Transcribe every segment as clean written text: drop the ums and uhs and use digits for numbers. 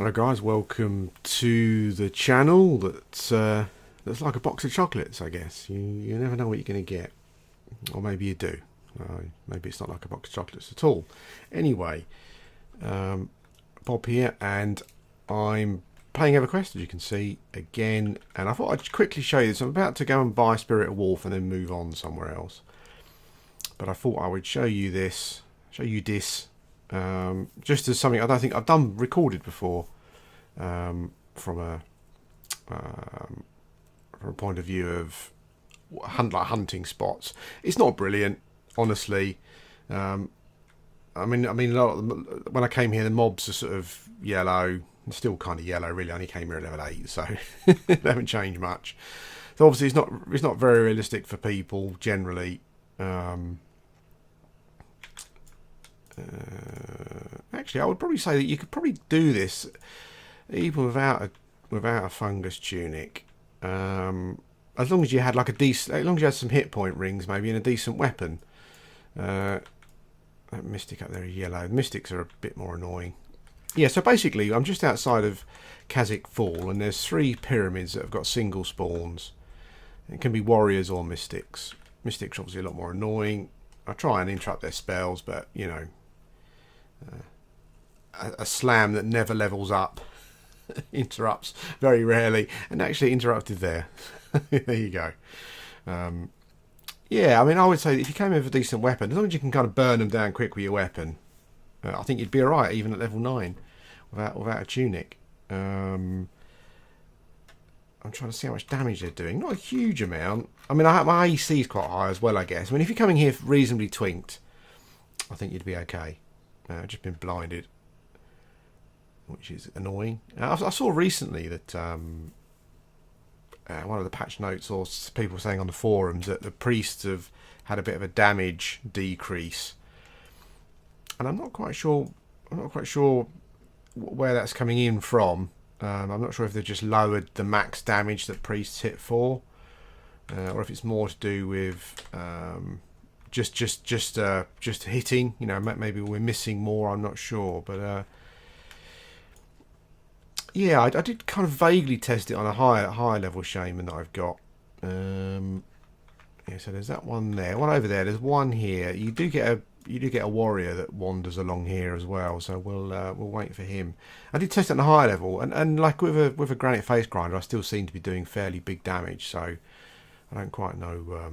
Hello guys, welcome to the channel that's like a box of chocolates, I guess. You never know what you're going to get. Or maybe you do. Maybe it's not like a box of chocolates at all. Anyway, Bob here, and I'm playing Everquest, as you can see, again. And I thought I'd quickly show you this. I'm about to go and buy Spirit of Wolf and then move on somewhere else. But I thought I would show you this. Just as something I don't think I've done recorded before, from a point of view of hunting spots. It's not brilliant, honestly. I mean, a lot of them, when I came here, the mobs are sort of yellow, still kind of yellow. Really, I only came here at level 8, so they haven't changed much. So obviously, it's not very realistic for people generally. Actually, I would probably say that you could probably do this even without a fungus tunic, as long as you had as long as you had some hit point rings, maybe, and a decent weapon. That mystic up there is yellow. The mystics are a bit more annoying. Yeah, so basically, I'm just outside of Kazakh Fall, and there's 3 pyramids that have got single spawns. It can be warriors or mystics. Mystics are obviously a lot more annoying. I try and interrupt their spells, but you know, a slam that never levels up interrupts very rarely, and actually interrupted there. There you go. Yeah, I mean, I would say that if you came in with a decent weapon, as long as you can kind of burn them down quick with your weapon, I think you'd be alright even at level 9 without a tunic. I'm trying to see how much damage they're doing. Not a huge amount. I mean, my AC is quite high as well, I guess. I mean, if you're coming here reasonably twinked, I think you'd be okay. I've just been blinded, which is annoying. I saw recently that one of the patch notes, or people saying on the forums, that the priests have had a bit of a damage decrease, and I'm not quite sure where that's coming in from. I'm not sure if they've just lowered the max damage that priests hit for, or if it's more to do with just hitting. You know, maybe we're missing more. I'm not sure, but yeah, I did kind of vaguely test it on a higher level shaman that I've got. Yeah, so there's that one there, one over there. There's one here. You do get a warrior that wanders along here as well. So we'll wait for him. I did test it on a higher level, and like with a granite face grinder, I still seem to be doing fairly big damage. So I don't quite know.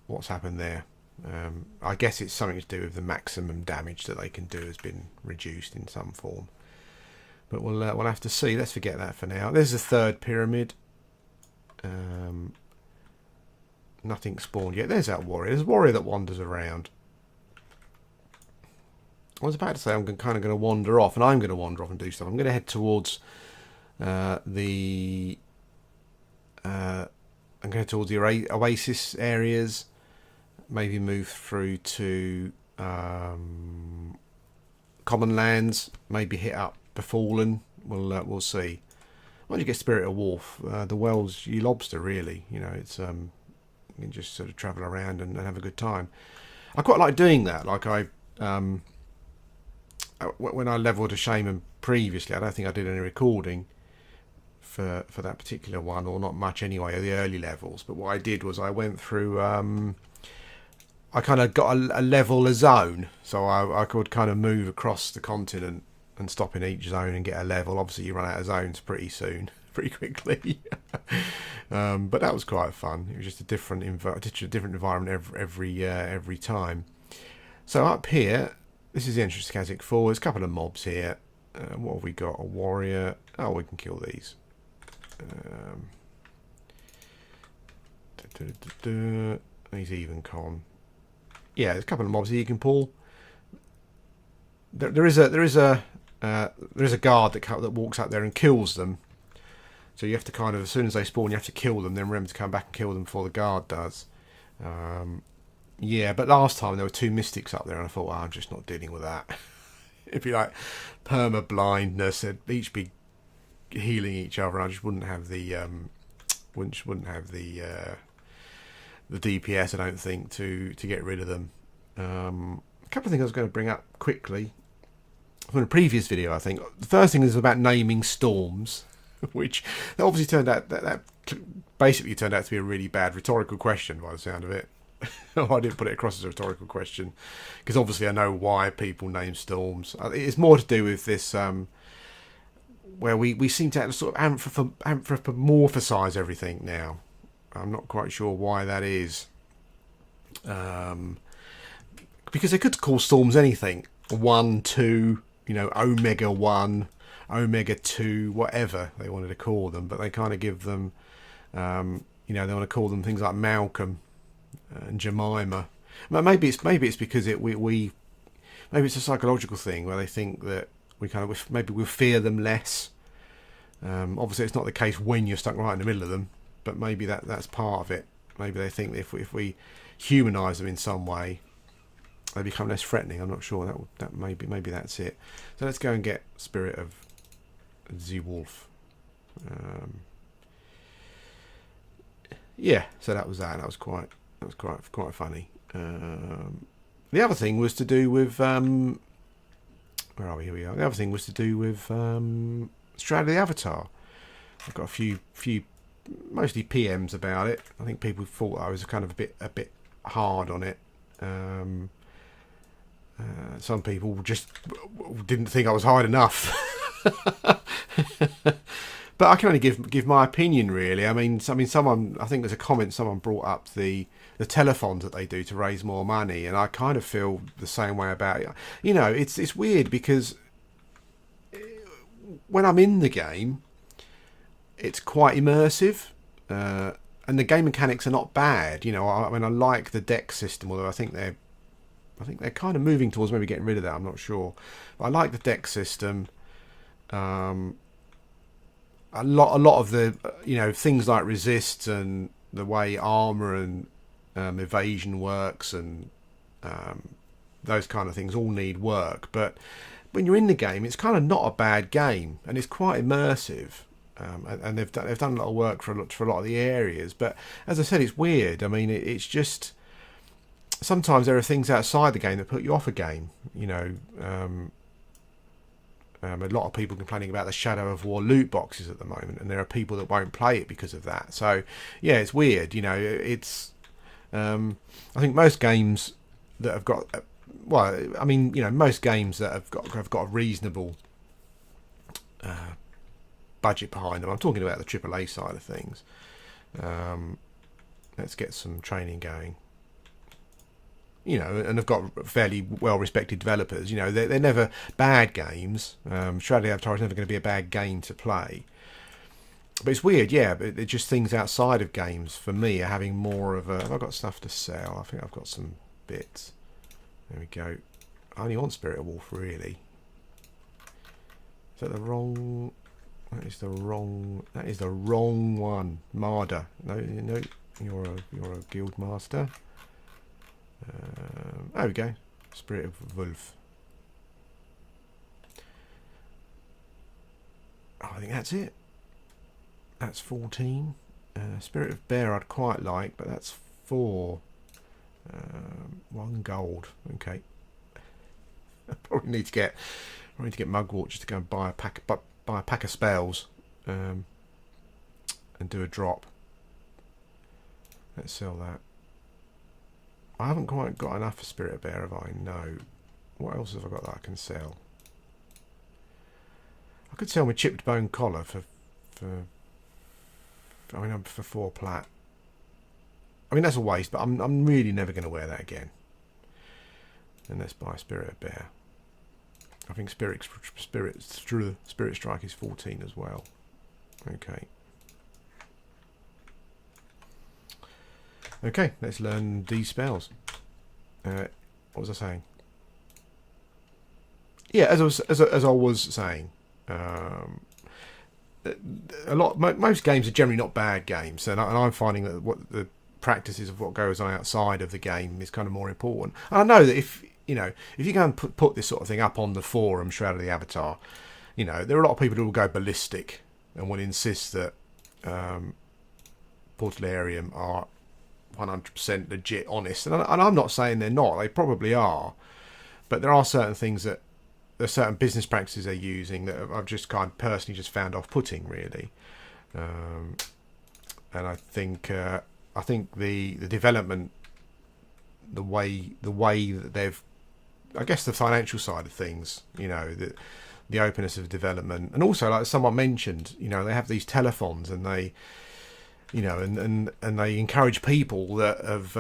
What's happened there. I guess it's something to do with the maximum damage that they can do has been reduced in some form. But we'll have to see. Let's forget that for now. There's the 3rd pyramid. Nothing spawned yet. There's that warrior. There's a warrior that wanders around. I was about to say I'm kind of going to wander off, and I'm going to wander off and do stuff. I'm going to head towards the oasis areas. Maybe move through to common lands. Maybe hit up Befallen. We'll see. Once you get Spirit of Wolf, the Wells you lobster, really. You know, it's you can just sort of travel around and have a good time. I quite like doing that. Like when I leveled a shaman previously, I don't think I did any recording for that particular one, or not much anyway, at the early levels. But what I did was I went through. I kind of got a zone, so I could kind of move across the continent and stop in each zone and get a level. Obviously, you run out of zones pretty quickly. But that was quite fun. It was just a different environment every time. So up here, this is the entrance to Kazakh Fall. There's a couple of mobs here. What have we got? A warrior. Oh, we can kill these. He's even con. Yeah, there's a couple of mobs here you can pull. There is a guard that walks up there and kills them. So you have to kind of, as soon as they spawn, you have to kill them. Then remember to come back and kill them before the guard does. Yeah, but last time there were 2 mystics up there, and I thought, I'm just not dealing with that. It'd be like perma blindness. They'd each be healing each other, and I just wouldn't have the DPS, I don't think, to get rid of them. A couple of things I was going to bring up quickly. from a previous video, I think. The first thing is about naming storms, which obviously turned out that basically turned out to be a really bad rhetorical question by the sound of it. I didn't put it across as a rhetorical question because obviously I know why people name storms. It's more to do with this where we seem to sort of anthropomorphisize everything now. I'm not quite sure why that is. Because they could call storms anything. 1, 2, Omega 1, Omega 2, whatever they wanted to call them. But they kind of give them, they want to call them things like Malcolm and Jemima. Maybe it's because maybe it's a psychological thing where they think that maybe we'll fear them less. Obviously, it's not the case when you're stuck right in the middle of them, but maybe that's part of it. Maybe they think that if we humanise them in some way, they become less threatening. I'm not sure. That maybe that's it. So let's go and get Spirit of the Wolf. Yeah. So that was that. That was quite funny. The other thing was to do with where are we? Here we are. The other thing was to do with Shroud of the Avatar. I've got a few mostly PMs about it. I think people thought I was kind of a bit hard on it. Some people just didn't think I was hard enough. But I can only give my opinion, really. I mean, someone, I think there's a comment, someone brought up the telethons that they do to raise more money, and I kind of feel the same way about it. It's weird because when I'm in the game, it's quite immersive, and the game mechanics are not bad. I like the deck system, although I think they're kind of moving towards maybe getting rid of that. I'm not sure, but I like the deck system. A lot of the things like resist and the way armor and evasion works and those kind of things all need work. But when you're in the game, it's kind of not a bad game, and it's quite immersive. And they've done a lot of work for a lot of the areas. But as I said, it's weird. I mean, it's just sometimes there are things outside the game that put you off a game. A lot of people complaining about the Shadow of War loot boxes at the moment, and there are people that won't play it because of that. So yeah, it's weird. It's I think most games that have got most games that have got a reasonable budget behind them. I'm talking about the AAA side of things. Let's get some training going. And have got fairly well-respected developers. They're never bad games. Shroud of the Avatar is never going to be a bad game to play. But it's weird, yeah. But it's just things outside of games, for me, are having more of a... Have I got stuff to sell? I think I've got some bits. There we go. I only want Spirit of Wolf, really. Is that the wrong... That is the wrong one. Marder. No, you're a guild master. There we go. Spirit of Wolf. I think that's it. That's 14. Spirit of Bear I'd quite like, but that's 4. 1 gold. Okay. I probably need to get Mugwort just to go and buy a pack of spells, and do a drop. Let's sell that. I haven't quite got enough for Spirit of Bear, have I? No. What else have I got that I can sell? I could sell my chipped bone collar for 4 plat. I mean, that's a waste, but I'm really never going to wear that again. And let's buy Spirit of Bear. I think Spirit Strike is 14 as well. Okay. Okay, let's learn these spells. What was I saying? Yeah, as I was saying, most games are generally not bad games, and I'm finding that what the practices of what goes on outside of the game is kind of more important. And I know that if you go and put this sort of thing up on the forum, Shroud of the Avatar, there are a lot of people who will go ballistic and will insist that Portalarium are 100% legit, honest, and I'm not saying they're not. They probably are, but there are certain things that there's certain business practices they're using that I've just kind of personally just found off-putting, really. And I think the development, the way that they've, I guess the financial side of things, the openness of development, and also, like someone mentioned, they have these telethons, and they, and they encourage people that have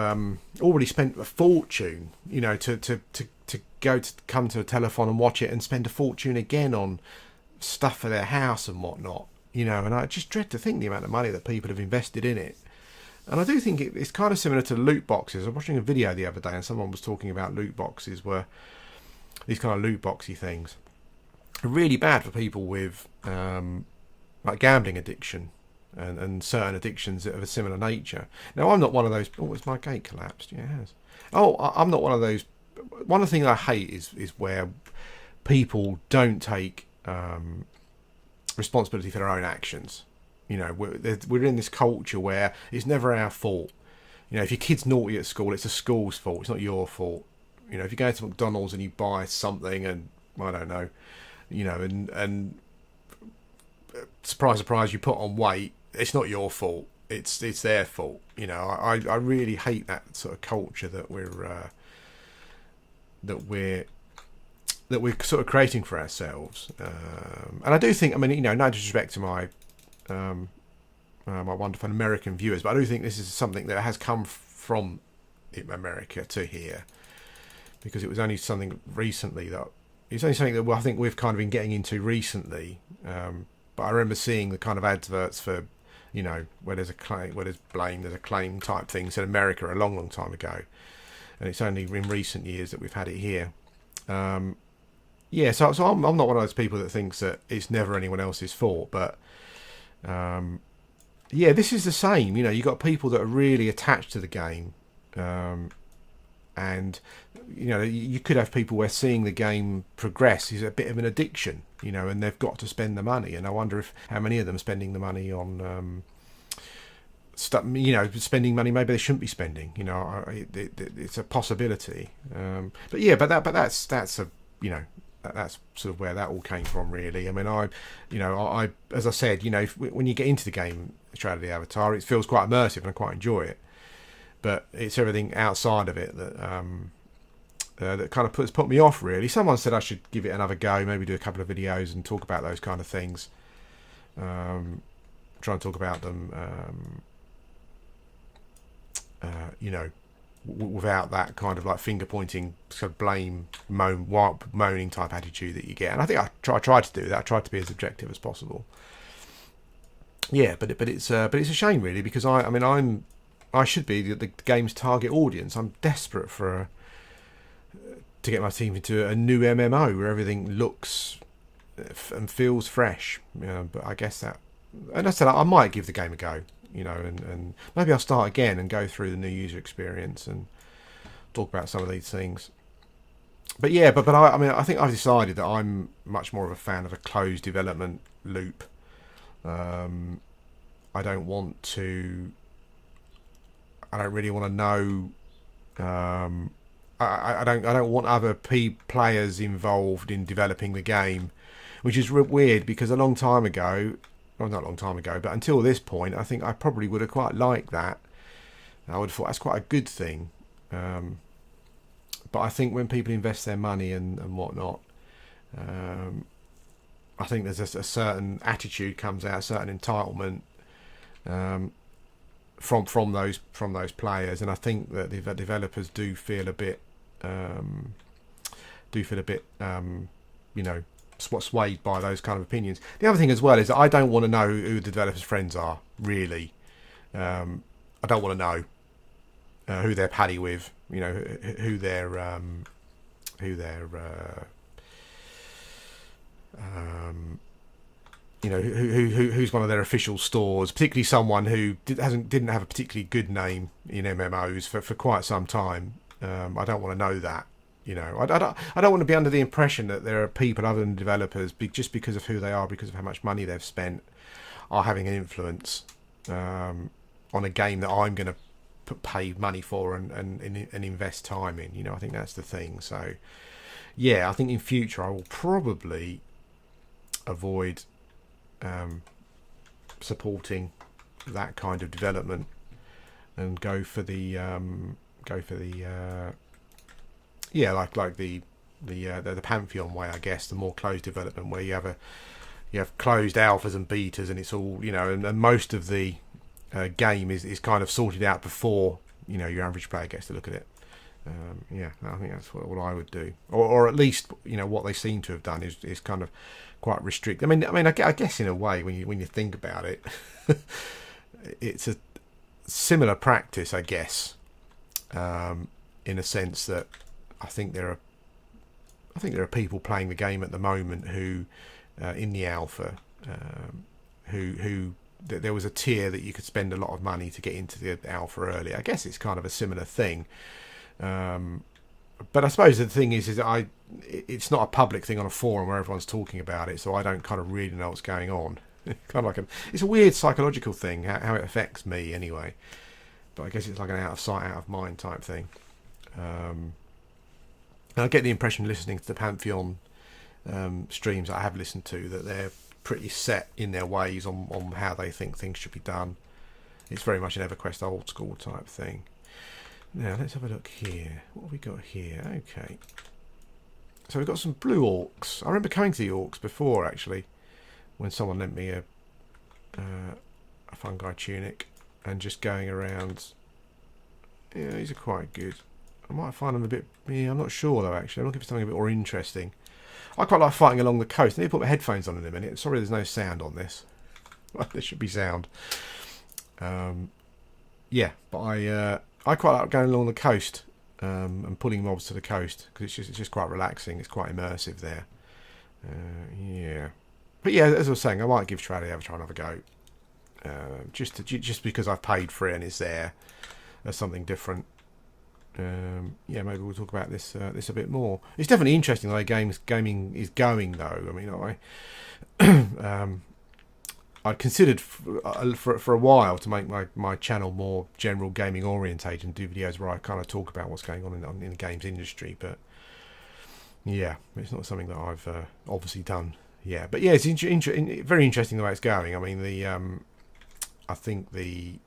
already spent a fortune, to come to a telethon and watch it and spend a fortune again on stuff for their house and whatnot, and I just dread to think the amount of money that people have invested in it. And I do think it's kind of similar to loot boxes. I was watching a video the other day and someone was talking about loot boxes, where these kind of loot boxy things are really bad for people with like gambling addiction and certain addictions of a similar nature. Now, I'm not one of those. Oh, has my gate collapsed? Yeah, it has. Oh, I'm not one of those. One of the things I hate is where people don't take responsibility for their own actions. We're in this culture where it's never our fault. If your kid's naughty at school, it's the school's fault. It's not your fault. If you go to McDonald's and you buy something and I don't know, and surprise, surprise, you put on weight, it's not your fault. It's their fault. I really hate that sort of culture that we're sort of creating for ourselves. And I do think, no disrespect to my my wonderful American viewers, but I do think this is something that has come from America to here, because it was only something recently that I think we've kind of been getting into recently. But I remember seeing the kind of adverts for, where there's a claim, where there's blame, there's a claim type things in America a long, long time ago, and it's only in recent years that we've had it here. So I'm not one of those people that thinks that it's never anyone else's fault, but this is the same. You've got people that are really attached to the game, and you could have people where seeing the game progress is a bit of an addiction, and they've got to spend the money. And I wonder how many of them are spending the money on stuff, spending money maybe they shouldn't be spending. It's a possibility. But that's a that's sort of where that all came from, really. I as I said, when you get into the game, Shroud of the Avatar, it feels quite immersive and I quite enjoy it. But it's everything outside of it that that kind of put me off, really. Someone said I should give it another go, maybe do a couple of videos and talk about those kind of things. Try and talk about them, without that kind of like finger pointing, sort of blame, moaning type attitude that you get. And I think I tried to do that. I tried to be as objective as possible. Yeah, but it's a shame, really, because I should be the game's target audience. I'm desperate to get my team into a new MMO where everything looks and feels fresh. But I guess that, and I said I might give the game a go. And maybe I'll start again and go through the new user experience and talk about some of these things. But I think I've decided that I'm much more of a fan of a closed development loop. I don't really want to know. I don't want other players involved in developing the game, which is weird because a long time ago. Well, not a long time ago, but until this point, I think I probably would have quite liked that. I would have thought that's quite a good thing. But I think when people invest their money and whatnot, I think there's a certain attitude comes out, a certain entitlement from those players, and I think that the developers do feel a bit, swayed by those kind of opinions. The other thing as well is that I don't want to know who the developers' friends are, really. I don't want to know who they're paddy with, who they're who's one of their official stores, particularly someone who didn't have a particularly good name in MMOs for quite some time. I don't want to know that. I don't want to be under the impression that there are people other than developers, just because of who they are, because of how much money they've spent, are having an influence on a game that I'm going to pay money for and invest time in. I think that's the thing. So yeah, I think in future I will probably avoid supporting that kind of development and go for the yeah, like the Pantheon way, I guess, the more closed development where you have closed alphas and betas, and it's all, you know, and most of the game is kind of sorted out before, you know, your average player gets to look at it. Yeah, I think that's what I would do, or at least, you know, what they seem to have done is kind of quite restrict. I guess in a way, when you think about it, it's a similar practice, I guess, in a sense that I think there are people playing the game at the moment who, in the alpha, who there was a tier that you could spend a lot of money to get into the alpha early. I guess it's kind of a similar thing. But I suppose the thing is it's not a public thing on a forum where everyone's talking about it, so I don't kind of really know what's going on. Kind of like it's a weird psychological thing, how it affects me anyway. But I guess it's like an out of sight, out of mind type thing. And I get the impression, listening to the Pantheon streams I have listened to, that they're pretty set in their ways on how they think things should be done. It's very much an Everquest old school type thing. Now let's have a look here. What have we got here? Okay, so we've got some blue orcs. I remember coming to the orcs before, actually, when someone lent me a fungi tunic and just going around. Yeah, these are quite good. I might find them a bit... Yeah, I'm not sure though, actually. I'm looking for something a bit more interesting. I quite like fighting along the coast. I need to put my headphones on in a minute. Sorry there's no sound on this. There should be sound. Yeah, but I quite like going along the coast and pulling mobs to the coast, because it's just quite relaxing. It's quite immersive there. Yeah. But yeah, as I was saying, I might give Shroud another go. Just because I've paid for it and it's there as something different. Yeah, maybe we'll talk about this a bit more. It's definitely interesting the way gaming is going, though. I mean, I'd considered for a while to make my channel more general gaming orientated and do videos where I kind of talk about what's going on in the games industry. But yeah, it's not something that I've obviously done. Yeah, but yeah, it's very interesting the way it's going. I mean, I think the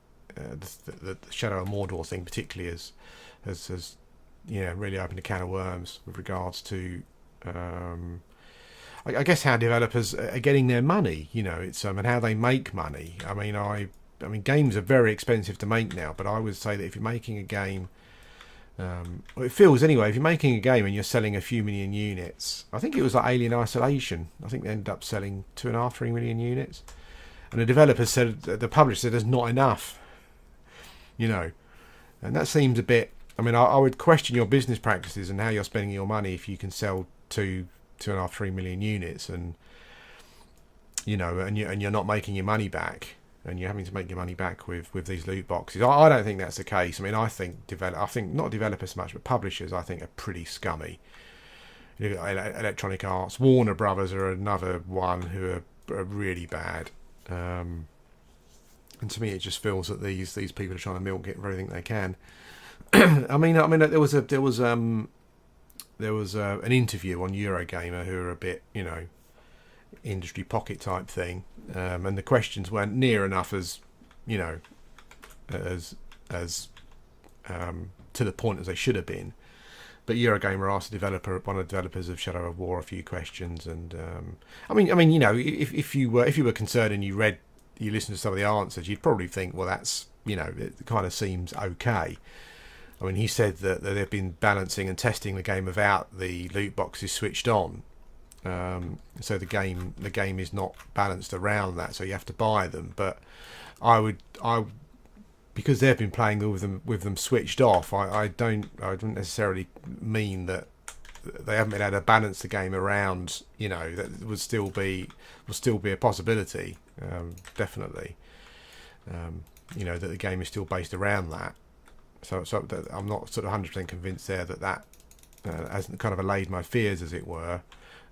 Shadow of Mordor thing particularly has really opened a can of worms with regards to I guess how developers are getting their money, you know, it's and how they make money. I mean games are very expensive to make now, but I would say that if you're making a game, well, it feels anyway, if you're making a game and you're selling a few million units, I think it was like Alien Isolation, I think they ended up selling 2.5-3 million units, and the developer said, the publisher said, there's not enough, you know, and that seems a bit... I mean, I would question your business practices and how you're spending your money if you can sell 2.5-3 million units, and you know, and you're not making your money back, and you're having to make your money back with these loot boxes. I don't think that's the case. I mean, I think not developers so much, but publishers, I think, are pretty scummy. You look at Electronic Arts, Warner Brothers are another one who are really bad. And to me, it just feels that these people are trying to milk it for everything they can. I mean, there was an interview on Eurogamer who are a bit, you know, industry pocket type thing, and the questions weren't near enough as, you know, as to the point as they should have been. But Eurogamer asked one of the developers of Shadow of War, a few questions, and I mean, you know, if you were concerned and you listened to some of the answers, you'd probably think, well, that's, you know, it kind of seems okay. I mean, he said that they've been balancing and testing the game without the loot boxes switched on, so the game is not balanced around that, so you have to buy them. But because they've been playing with them switched off, I don't necessarily mean that they haven't been able to balance the game around. You know, that will still be a possibility, definitely. You know, that the game is still based around that. So I'm not sort of 100% convinced there that hasn't kind of allayed my fears, as it were.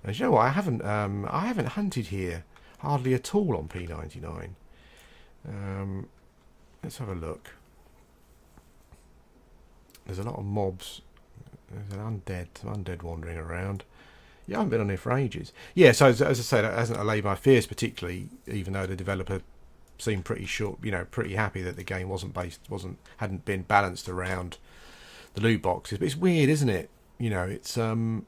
And you know what? I haven't hunted here hardly at all on P99. Let's have a look. There's a lot of mobs. There's an undead wandering around. Yeah, I haven't been on here for ages. Yeah, so as I say, that hasn't allayed my fears particularly, even though the developer seemed pretty pretty happy that the game hadn't been balanced around the loot boxes. But it's weird, isn't it? It's I mean,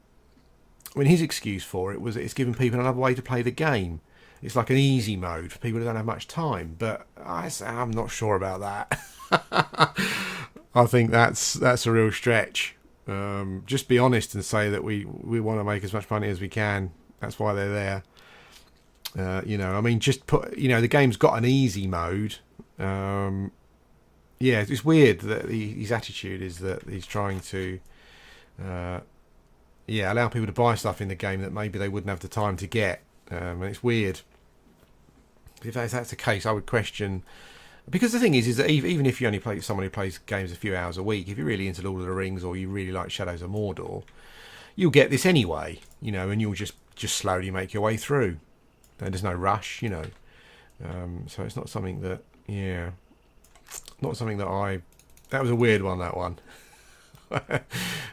his excuse for it was it's giving people another way to play the game. It's like an easy mode for people who don't have much time. But I'm not sure about that. I think that's a real stretch. Just be honest and say that we want to make as much money as we can. That's why they're there. I mean, just put, the game's got an easy mode. Yeah, it's weird that his attitude is that he's trying to, allow people to buy stuff in the game that maybe they wouldn't have the time to get. And it's weird. If that's the case, I would question. Because the thing is that even if you only play someone who plays games a few hours a week, if you're really into Lord of the Rings or you really like Shadows of Mordor, you'll get this anyway, and you'll just slowly make your way through. And there's no rush, so it's not something that, that was a weird one, that one. That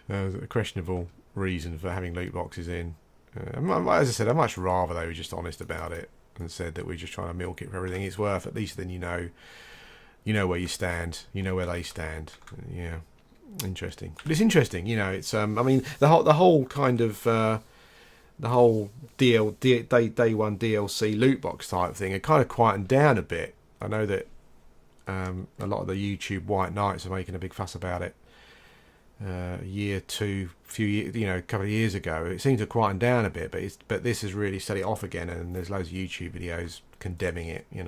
was a questionable reason for having loot boxes in. As I said, I'd much rather they were just honest about it and said that we're just trying to milk it for everything it's worth. At least then you know where you stand, you know where they stand. Yeah, interesting. But it's interesting, it's I mean the whole kind of the whole day one DLC loot box type thing had kind of quietened down a bit. I know that a lot of the YouTube White Knights are making a big fuss about it. A couple of years ago, it seemed to quieten down a bit, but this has really set it off again, and there's loads of YouTube videos condemning it, and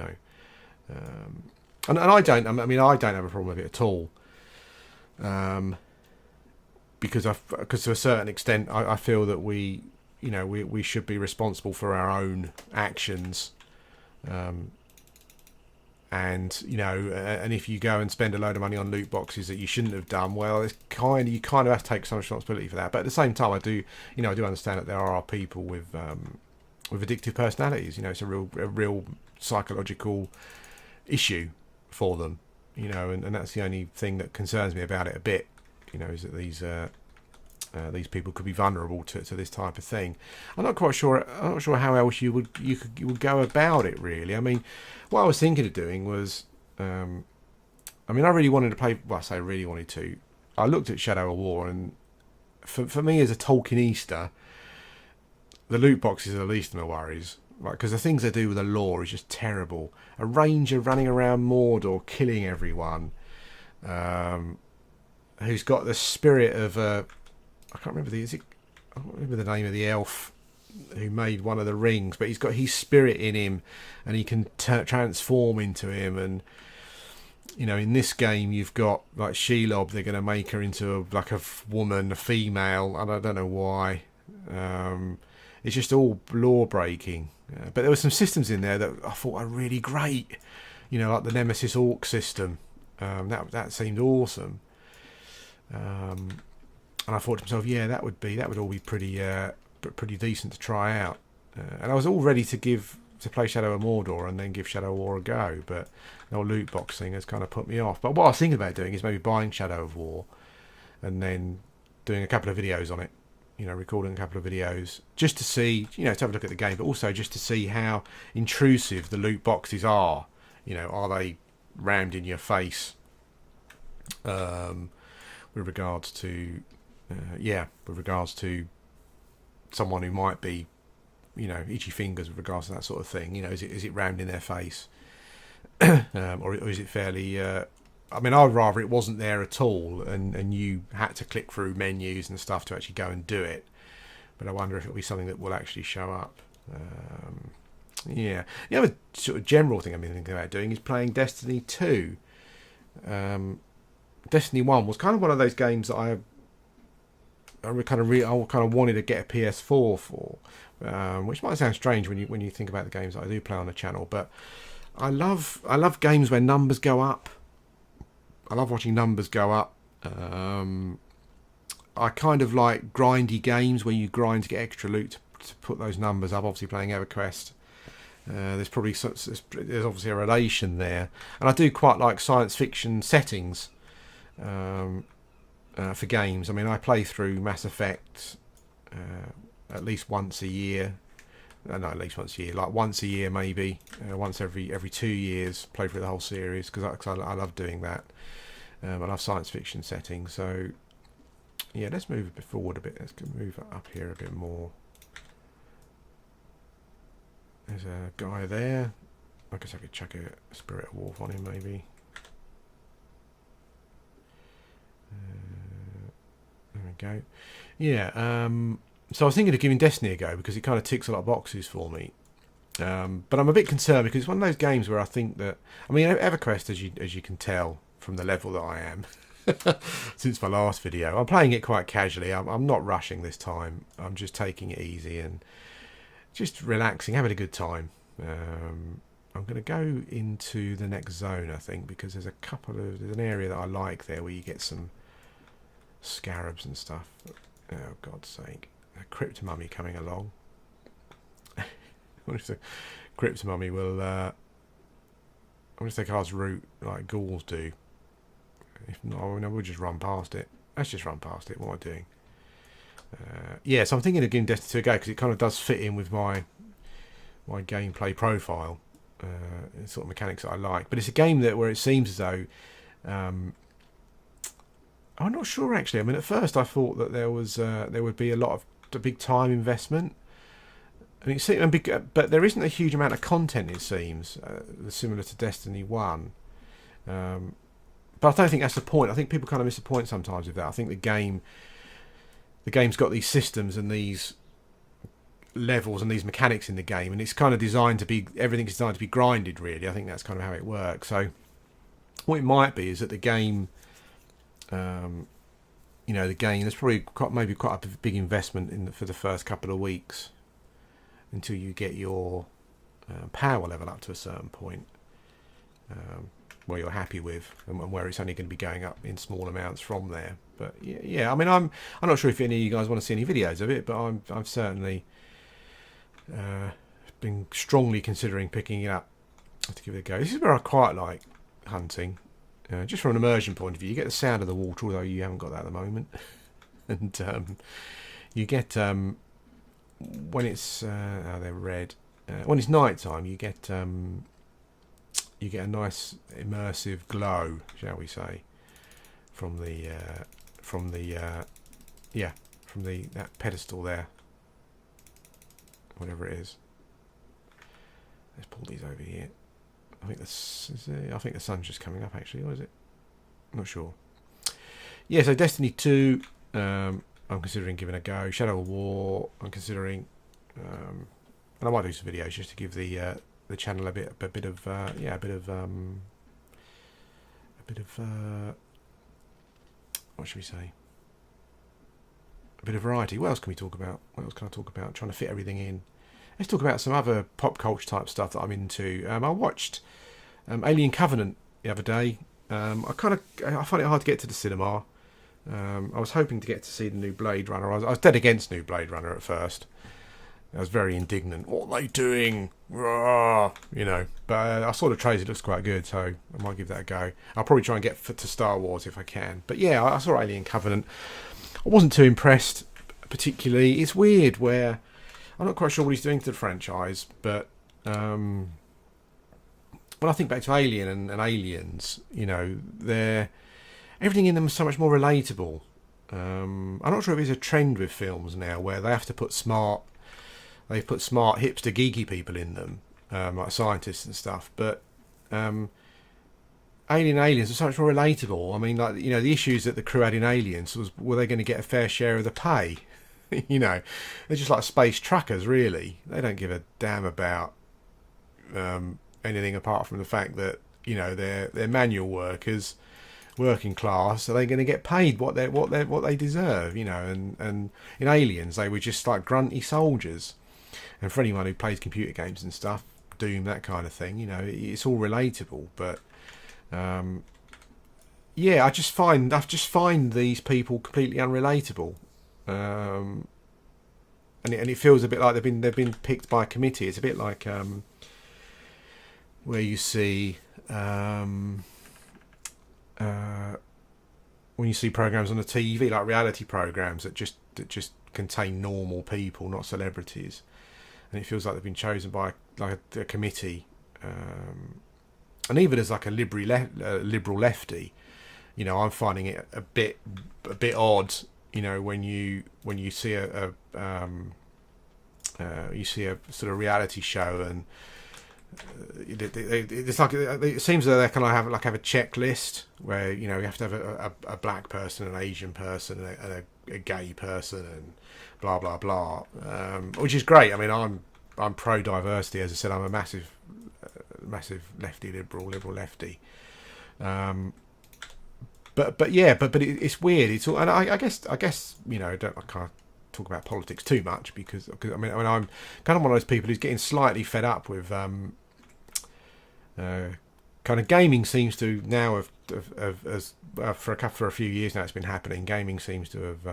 I don't have a problem with it at all, because to a certain extent I feel that we should be responsible for our own actions. And if you go and spend a load of money on loot boxes that you shouldn't have done, well, you kind of have to take some responsibility for that. But at the same time, I do understand that there are people with addictive personalities. It's a real psychological issue for them. And that's the only thing that concerns me about it a bit. Is that these people could be vulnerable to this type of thing. I'm not quite sure. I'm not sure how else you would go about it. Really, I mean, what I was thinking of doing was, I really wanted to play. Well, I say really wanted to. I looked at Shadow of War, and for me as a Tolkienista, the loot boxes are the least of my worries. Right, because the things they do with the lore is just terrible. A ranger running around Mordor killing everyone, who's got the spirit of a. I can't remember the name of the elf who made one of the rings, but he's got his spirit in him, and he can transform into him. And in this game, you've got like Shelob. They're going to make her into a woman, a female, and I don't know why. It's just all lore breaking. But there were some systems in there that I thought were really great. Like the Nemesis Orc system. That seemed awesome. And I thought to myself, yeah, that would all be pretty decent to try out. And I was all ready to play Shadow of Mordor and then give Shadow of War a go, but the old loot box thing has kind of put me off. But what I was thinking about doing is maybe buying Shadow of War and then doing a couple of videos on it. Recording a couple of videos just to see, to have a look at the game, but also just to see how intrusive the loot boxes are. Are they rammed in your face? With regards to someone who might be, itchy fingers with regards to that sort of thing. Is it rammed in their face, or is it fairly? I would rather it wasn't there at all, and you had to click through menus and stuff to actually go and do it. But I wonder if it'll be something that will actually show up. The other sort of general thing I've been thinking about doing is playing Destiny 2. Destiny 1 was kind of one of those games that I kind of wanted to get a PS4 for, which might sound strange when you think about the games that I do play on the channel. But I love games where numbers go up. I love watching numbers go up. I kind of like grindy games where you grind to get extra loot to put those numbers up. Obviously, playing Everquest, there's obviously a relation there, and I do quite like science fiction settings. for games. I mean, I play through Mass Effect at least once a year. Not at least once a year, like once a year maybe, once every 2 years. Play through the whole series because I love doing that. I love science fiction settings. So yeah, let's move a bit forward a bit. Let's move up here a bit more. There's a guy there. I guess I could chuck a spirit wolf on him maybe. There we go. Yeah. So I was thinking of giving Destiny a go because it kind of ticks a lot of boxes for me. But I'm a bit concerned because it's one of those games where I think that, I mean, Everquest, as you can tell from the level that I am since my last video, I'm playing it quite casually. I'm not rushing this time. I'm just taking it easy and just relaxing, having a good time. I'm going to go into the next zone, I think, because there's an area that I like there where you get some scarabs and stuff. Oh, God's sake. A crypt mummy coming along. What if the crypt mummy will what if they cast root like ghouls do? If not, I mean, we'll just run past it. Let's just run past it. What am I doing? Yeah, so I'm thinking of giving Destiny 2 a go because it kind of does fit in with my gameplay profile, sort of mechanics that I like. But it's a game where it seems as though I'm not sure actually. I mean, at first I thought that there would be a lot of a big time investment. But there isn't a huge amount of content, it seems, similar to Destiny 1. But I don't think that's the point. I think people kind of miss the point sometimes with that. I think the game's got these systems and these levels and these mechanics in the game, and it's kind of designed to be, everything's designed to be grinded, really. I think that's kind of how it works. So what it might be is that the game, the game, there's probably maybe quite a big investment for the first couple of weeks until you get your power level up to a certain point where you're happy with, and where it's only going to be going up in small amounts from there. But yeah, I mean, I'm not sure if any of you guys want to see any videos of it, but I've certainly been strongly considering picking it up to give it a go. This is where I quite like hunting, just from an immersion point of view. You get the sound of the water, although you haven't got that at the moment, and you get when it's they're red. When it's night time, you get a nice immersive glow, shall we say, from that pedestal there, whatever it is. Let's pull these over here. I think the sun's just coming up actually, or is it? I'm not sure. Yeah, so Destiny 2. I'm considering giving a go. Shadow of War, I'm considering, and I might do some videos just to give the channel a bit of what should we say? A bit of variety. What else can we talk about? What else can I talk about? Trying to fit everything in. Let's talk about some other pop culture type stuff that I'm into. I watched Alien Covenant the other day. I find it hard to get to the cinema. I was hoping to get to see the new Blade Runner. I was dead against new Blade Runner at first. I was very indignant. What are they doing? But I saw the trailer. It looks quite good, so I might give that a go. I'll probably try and get to Star Wars if I can. But yeah, I saw Alien Covenant. I wasn't too impressed particularly. It's weird where I'm not quite sure what he's doing to the franchise, but when I think back to Alien and Aliens, everything in them is so much more relatable. I'm not sure if it's a trend with films now where they have to put smart hipster geeky people in them, like scientists and stuff, but Aliens are so much more relatable. I mean, the issues that the crew had in Aliens were they going to get a fair share of the pay? They're just like space truckers, really. They don't give a damn about anything apart from the fact that they're manual workers, working class. Are they going to get paid what they deserve? And in Aliens they were just like grunty soldiers. And for anyone who plays computer games and stuff, Doom, that kind of thing, it's all relatable. But I just find these people completely unrelatable. And it feels a bit like they've been picked by a committee. It's a bit like where you see when you see programs on the TV, like reality programs that just contain normal people, not celebrities, and it feels like they've been chosen by like a committee. And even as like a liberal lefty, you know, I'm finding it a bit odd. You know, when you see you see a sort of reality show, and it's like it seems that they kind of have a checklist where, you know, you have to have a black person, an Asian person, and a gay person, and blah blah blah, which is great. I mean, I'm pro diversity, as I said. I'm a massive lefty liberal lefty. But it's weird. It's all, and I guess you know, I can't talk about politics too much because I mean I'm kind of one of those people who's getting slightly fed up with kind of gaming seems to now have for a few years now it's been happening. Gaming seems to have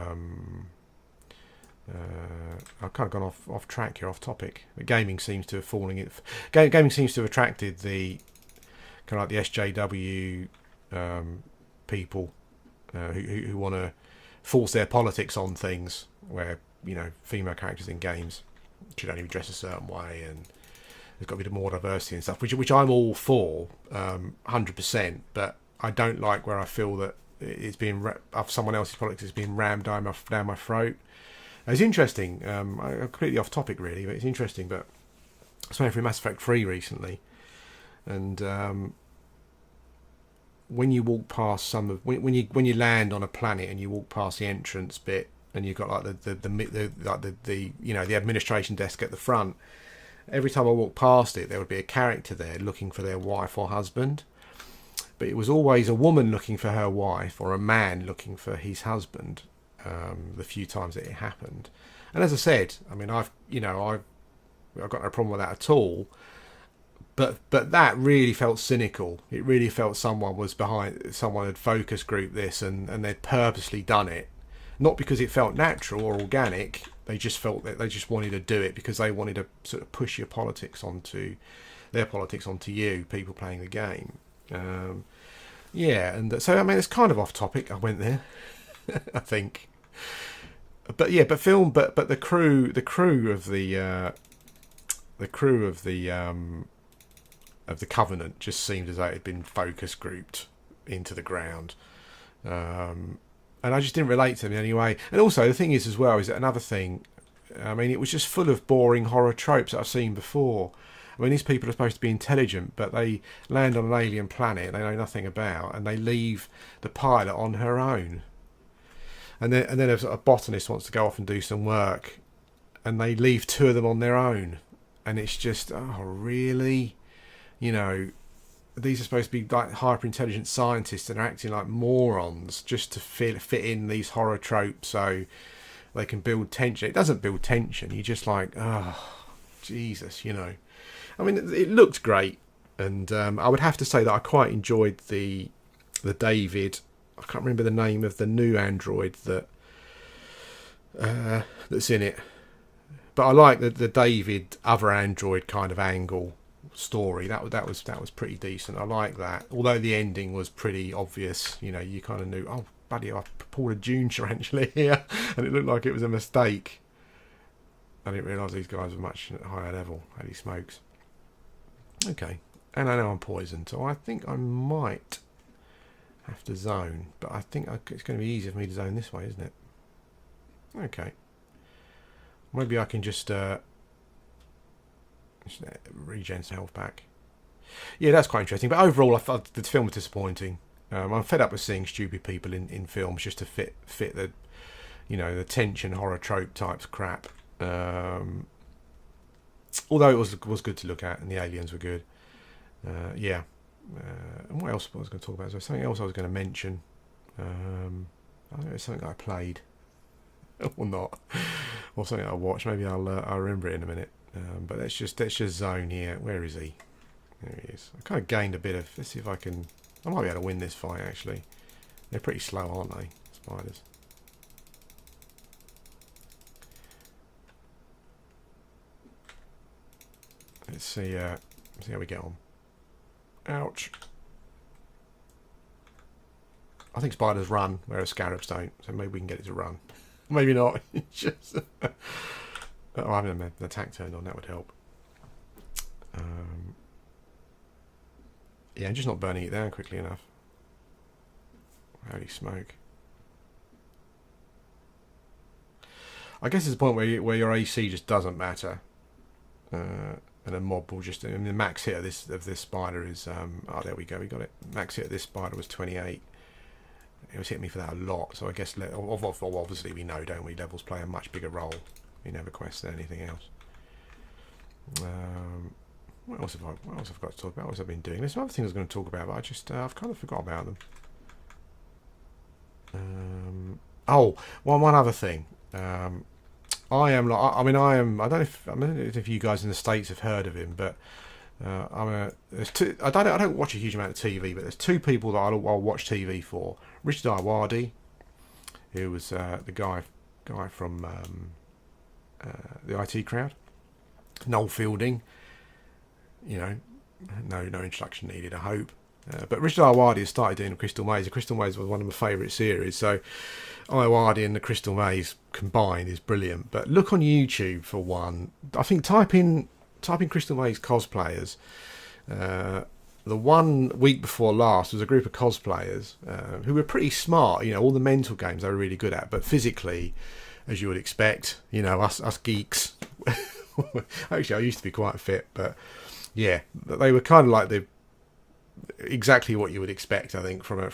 I've kind of gone off track here, off topic. But gaming seems to have fallen in. Gaming seems to have attracted the kind of like the SJW people who want to force their politics on things, where, you know, female characters in games should only be dressed a certain way, and there's got to be more diversity and stuff, which I'm all for, 100%. But I don't like where I feel that it's being someone else's politics is being rammed down my throat. It's interesting. I'm completely off topic, really, but it's interesting. But I was playing through Mass Effect 3 recently, and when you walk past when you land on a planet and you walk past the entrance bit, and you've got like the you know, the administration desk at the front. Every time I walked past it, there would be a character there looking for their wife or husband, but it was always a woman looking for her wife or a man looking for his husband. The few times that it happened, and as I said, I mean, I've got no problem with that at all. But that really felt cynical. It really felt someone had focus grouped this, and they'd purposely done it, not because it felt natural or organic. They just felt that they just wanted to do it because they wanted to sort of push their politics onto you, people playing the game. And so I mean, it's kind of off topic. I went there, I think. But yeah, but the crew of the Covenant just seemed as though it had been focus grouped into the ground, and I just didn't relate to them in any way. And also the thing is as well, is that another thing, I mean, it was just full of boring horror tropes that I've seen before. I mean, these people are supposed to be intelligent, but they land on an alien planet they know nothing about, and they leave the pilot on her own. And then a botanist wants to go off and do some work, and they leave two of them on their own. And it's just, oh, really? You know, these are supposed to be like hyper-intelligent scientists and are acting like morons just to fit in these horror tropes so they can build tension. It doesn't build tension. You're just like, oh, Jesus, you know. I mean, it looked great. And I would have to say that I quite enjoyed the David... I can't remember the name of the new android that's in it, but I like the David other android kind of angle story. That was pretty decent. I like that, although the ending was pretty obvious. You know, you kind of knew, oh buddy, I pulled a June tarantula here, and it looked like it was a mistake. I didn't realise these guys were much higher level. Holy smokes. Okay, and I know I'm poisoned, so I think I might have to zone, but I think it's going to be easier for me to zone this way, isn't it? Okay, maybe I can just regen some health back. Yeah, that's quite interesting, but overall I thought the film was disappointing. I'm fed up with seeing stupid people in films just to fit the, you know, the tension horror trope types crap. Although it was good to look at, and the aliens were good. Yeah. And what else was I going to talk about? Is there something else I was going to mention? I don't know, it's something I played or not, or something I watched. Maybe I'll remember it in a minute. But let's just zone here. Where is he? There he is. I kind of gained a bit of. Let's see if I can. I might be able to win this fight. Actually, they're pretty slow, aren't they? Spiders. Let's see how we get on. Ouch. I think spiders run, whereas scarabs don't. So maybe we can get it to run. Maybe not. Just having an attack turned on, that would help. Yeah, I'm just not burning it down quickly enough. Holy smoke. I guess there's a point where your AC just doesn't matter. And a mob will just... I mean, the max hit of this spider is... oh, there we go, we got it. Max hit of this spider was 28. It was hitting me for that a lot. So I guess... obviously we know, don't we? Levels play a much bigger role in Everquest than anything else. What else have I got to talk about? What else have I been doing? There's some other things I was going to talk about, but I just... I've kind of forgot about them. Oh, one other thing. I don't know if you guys in the States have heard of him, but I don't watch a huge amount of TV, but there's two people that I'll watch TV for. Richard Iwardi, who was the guy from the IT crowd. Noel Fielding, no introduction needed, I hope. But Richard Iwardi has started doing the Crystal Maze. The Crystal Maze was one of my favourite series, so Iwardi and the Crystal Maze combined is brilliant. But look on YouTube for one. I think type in Crystal Maze cosplayers. The 1 week before last was a group of cosplayers who were pretty smart. All the mental games they were really good at, but physically, as you would expect, us geeks. Actually, I used to be quite fit, but yeah, they were kind of like exactly what you would expect, I think, from a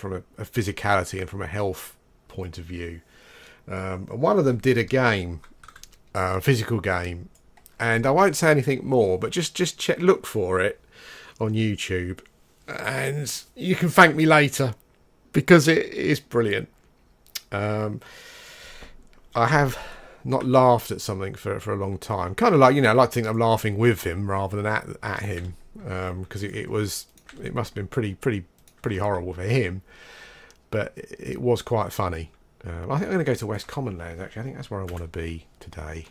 physicality and from a health point of view. And one of them did a game, a physical game, and I won't say anything more, but just look for it on YouTube, and you can thank me later because it is brilliant. I have not laughed at something for a long time. Kind of like, I like to think I'm laughing with him rather than at him, because it must have been pretty horrible for him, but it was quite funny. I think I'm going to go to West Common Lands, actually. I think that's where I want to be today.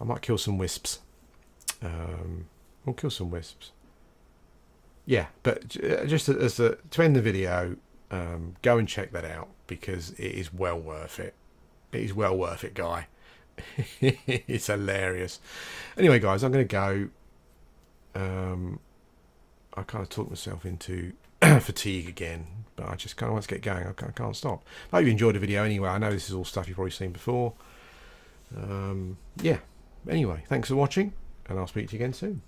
I might kill some wisps. We'll kill some wisps. Yeah, but just to end the video, go and check that out because it is well worth it. It is well worth it, guy. It's hilarious. Anyway, guys, I'm going to go. I kind of talked myself into fatigue again, but I just kind of want to get going. I can't stop. I hope you enjoyed the video anyway. I know this is all stuff you've probably seen before. Yeah. Anyway, thanks for watching, and I'll speak to you again soon.